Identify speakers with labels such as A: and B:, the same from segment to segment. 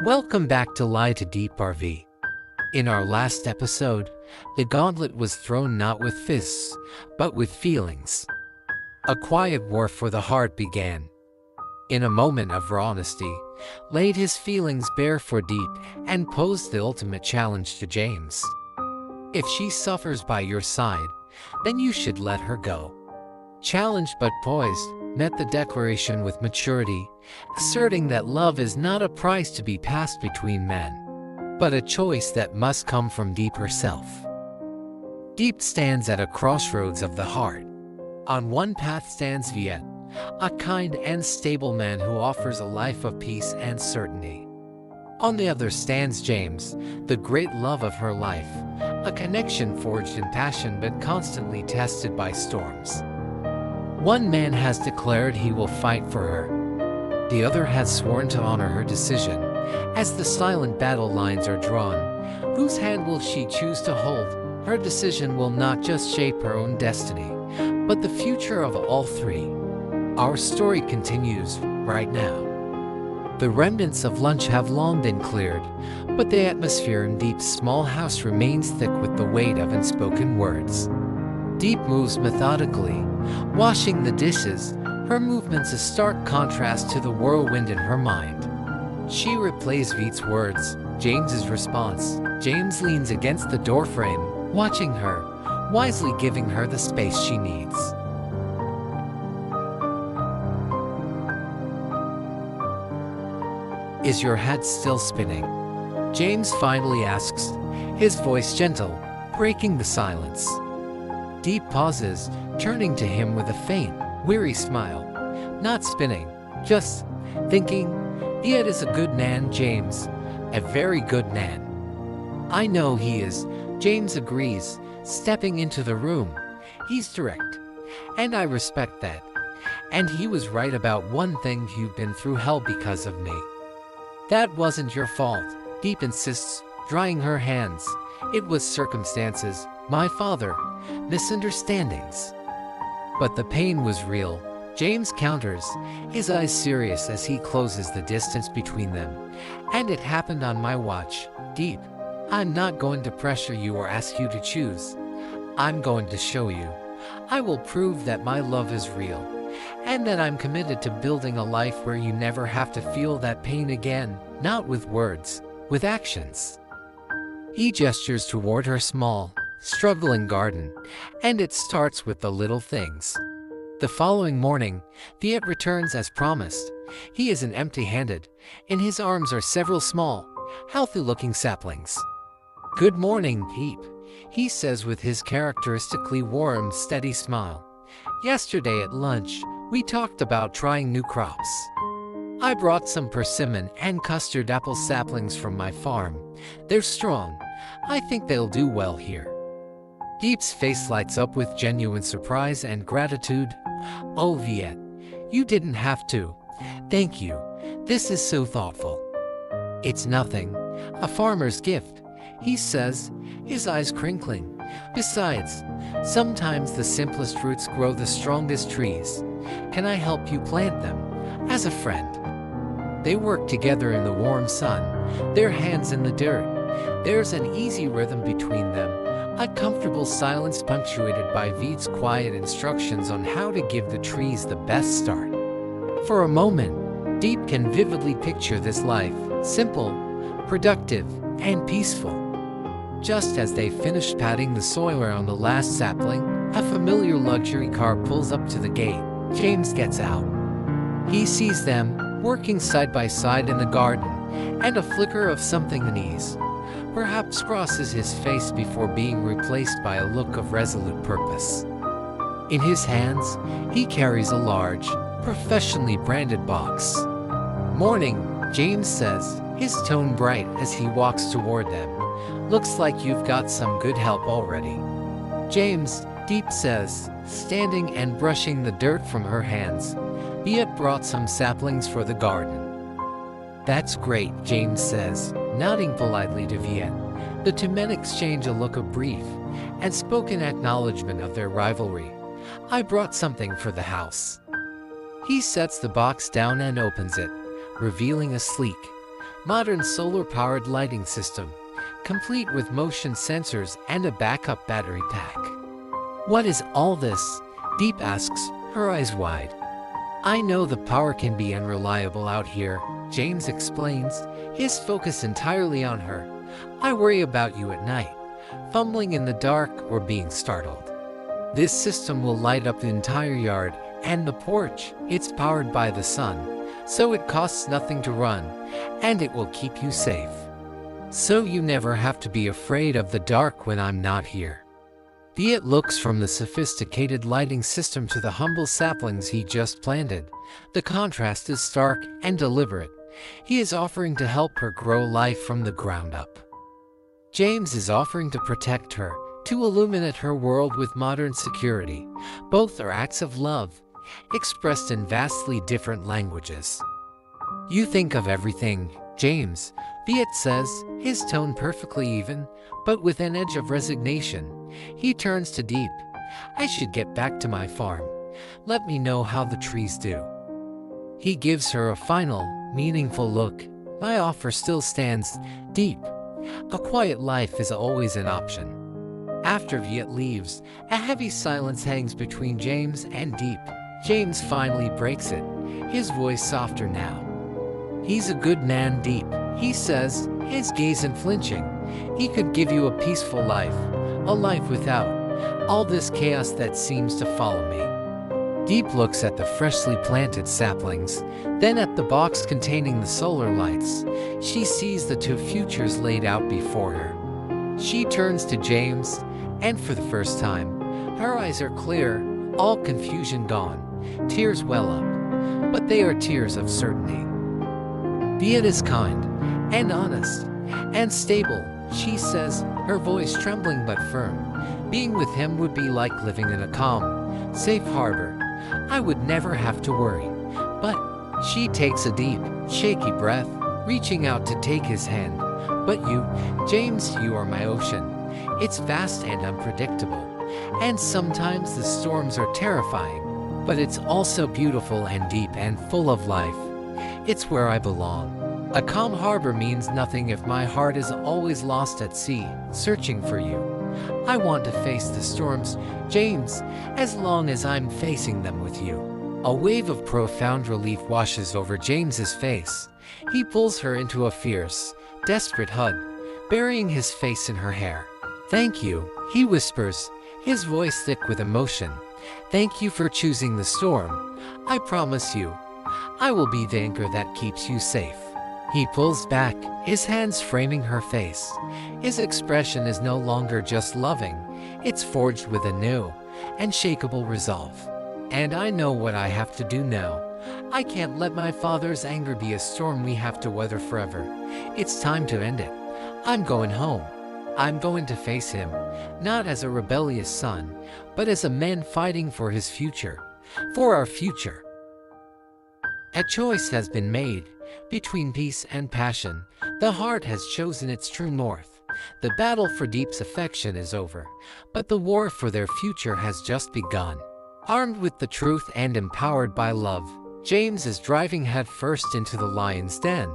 A: Welcome back to LyTuDiep RV. In our last episode, the gauntlet was thrown not with fists, but with feelings. A quiet war for the heart began. In a moment of raw honesty, laid his feelings bare for Diep and posed the ultimate challenge to James. If she suffers by your side, then you should let her go. Challenged but poised, met the declaration with maturity, asserting that love is not a price to be passed between men, but a choice that must come from Diep herself. Diep stands at a crossroads of the heart. On one path stands Viet, a kind and stable man who offers a life of peace and certainty. On the other stands James, the great love of her life, a connection forged in passion but constantly tested by storms. One man has declared he will fight for her. The other has sworn to honor her decision. As the silent battle lines are drawn, whose hand will she choose to hold? Her decision will not just shape her own destiny, but the future of all three. Our story continues right now. The remnants of lunch have long been cleared, but the atmosphere in Diep's small house remains thick with the weight of unspoken words. Diep moves methodically, washing the dishes, her movements a stark contrast to the whirlwind in her mind. She replays Viet's words, James's response. James leans against the doorframe, watching her, wisely giving her the space she needs. Is your head still spinning? James finally asks, his voice gentle, breaking the silence. Diep pauses, turning to him with a faint, weary smile. Not spinning, just thinking. Viet is a good man, James. A very good man. I know he is, James agrees, stepping into the room. He's direct, and I respect that. And he was right about one thing: you've been through hell because of me. That wasn't your fault, Diep insists, drying her hands. It was circumstances, my father, misunderstandings. But the pain was real, James counters, his eyes serious as he closes the distance between them. And it happened on my watch. Diep, I'm not going to pressure you or ask you to choose. I'm going to show you. I will prove that my love is real, and that I'm committed to building a life where you never have to feel that pain again, not with words, with actions. He gestures toward her small, struggling garden, and it starts with the little things. The following morning, Viet returns as promised. He isn't empty-handed. In his arms are several small, healthy-looking saplings. Good morning, Diep, he says with his characteristically warm, steady smile. Yesterday at lunch, we talked about trying new crops. I brought some persimmon and custard apple saplings from my farm. They're strong. I think they'll do well here. Diep's face lights up with genuine surprise and gratitude. Oh, Viet, you didn't have to. Thank you. This is so thoughtful. It's nothing. A farmer's gift, he says, his eyes crinkling. Besides, sometimes the simplest roots grow the strongest trees. Can I help you plant them? As a friend. They work together in the warm sun, their hands in the dirt. There's an easy rhythm between them, a comfortable silence punctuated by Viet's quiet instructions on how to give the trees the best start. For a moment, Diep can vividly picture this life, simple, productive, and peaceful. Just as they finish patting the soil around the last sapling, a familiar luxury car pulls up to the gate. James gets out. He sees them, working side by side in the garden, and a flicker of something unease perhaps crosses his face before being replaced by a look of resolute purpose. In his hands, he carries a large, professionally branded box. Morning, James says, his tone bright as he walks toward them. Looks like you've got some good help already. James, Diep says, standing and brushing the dirt from her hands. Viet brought some saplings for the garden. That's great, James says, nodding politely to Viet. The two men exchange a look of brief and spoken acknowledgement of their rivalry. I brought something for the house. He sets the box down and opens it, revealing a sleek, modern solar-powered lighting system, complete with motion sensors and a backup battery pack. "What is all this?" Diep asks, her eyes wide. "I know the power can be unreliable out here," James explains, his focus entirely on her. "I worry about you at night, fumbling in the dark or being startled. This system will light up the entire yard and the porch. It's powered by the sun, so it costs nothing to run, and it will keep you safe. So you never have to be afraid of the dark when I'm not here." Viet looks from the sophisticated lighting system to the humble saplings he just planted. The contrast is stark and deliberate. He is offering to help her grow life from the ground up. James is offering to protect her, to illuminate her world with modern security. Both are acts of love, expressed in vastly different languages. "You think of everything, James," Viet says, his tone perfectly even, but with an edge of resignation. He turns to Diep. "I should get back to my farm. Let me know how the trees do." He gives her a final, meaningful look. "My offer still stands, Diep. A quiet life is always an option." After Viet leaves, a heavy silence hangs between James and Diep. James finally breaks it, his voice softer now. "He's a good man, Diep," he says, his gaze unflinching. "He could give you a peaceful life, a life without all this chaos that seems to follow me." Diep looks at the freshly planted saplings, then at the box containing the solar lights. She sees the two futures laid out before her. She turns to James, and for the first time, her eyes are clear, all confusion gone. Tears well up, but they are tears of certainty. "Viet is kind, and honest, and stable," she says, her voice trembling but firm. "Being with him would be like living in a calm, safe harbor. I would never have to worry." But she takes a deep, shaky breath, reaching out to take his hand. "But you, James, you are my ocean. It's vast and unpredictable, and sometimes the storms are terrifying, but it's also beautiful and deep and full of life. It's where I belong. A calm harbor means nothing if my heart is always lost at sea, searching for you. I want to face the storms, James, as long as I'm facing them with you." A wave of profound relief washes over James's face. He pulls her into a fierce, desperate hug, burying his face in her hair. "Thank you," he whispers, his voice thick with emotion. "Thank you for choosing the storm. I promise you, I will be the anchor that keeps you safe." He pulls back, his hands framing her face. His expression is no longer just loving, it's forged with a new, unshakable resolve. "And I know what I have to do now. I can't let my father's anger be a storm we have to weather forever. It's time to end it. I'm going home. I'm going to face him, not as a rebellious son, but as a man fighting for his future, for our future." A choice has been made. Between peace and passion, the heart has chosen its true north. The battle for Diep's affection is over, but the war for their future has just begun. Armed with the truth and empowered by love, James is driving headfirst into the lion's den.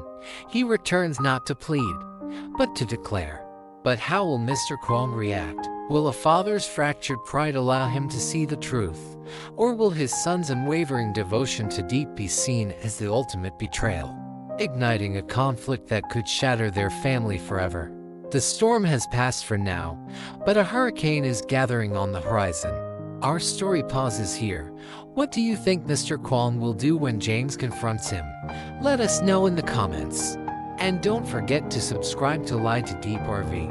A: He returns not to plead, but to declare. But how will Mr. Kwong react? Will a father's fractured pride allow him to see the truth? Or will his son's unwavering devotion to Diep be seen as the ultimate betrayal, igniting a conflict that could shatter their family forever? The storm has passed for now, but a hurricane is gathering on the horizon. Our story pauses here. What do you think Mr. Kwong will do when James confronts him? Let us know in the comments. And don't forget to subscribe to LyTuDiep RV,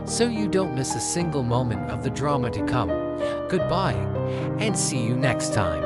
A: so you don't miss a single moment of the drama to come. Goodbye, and see you next time.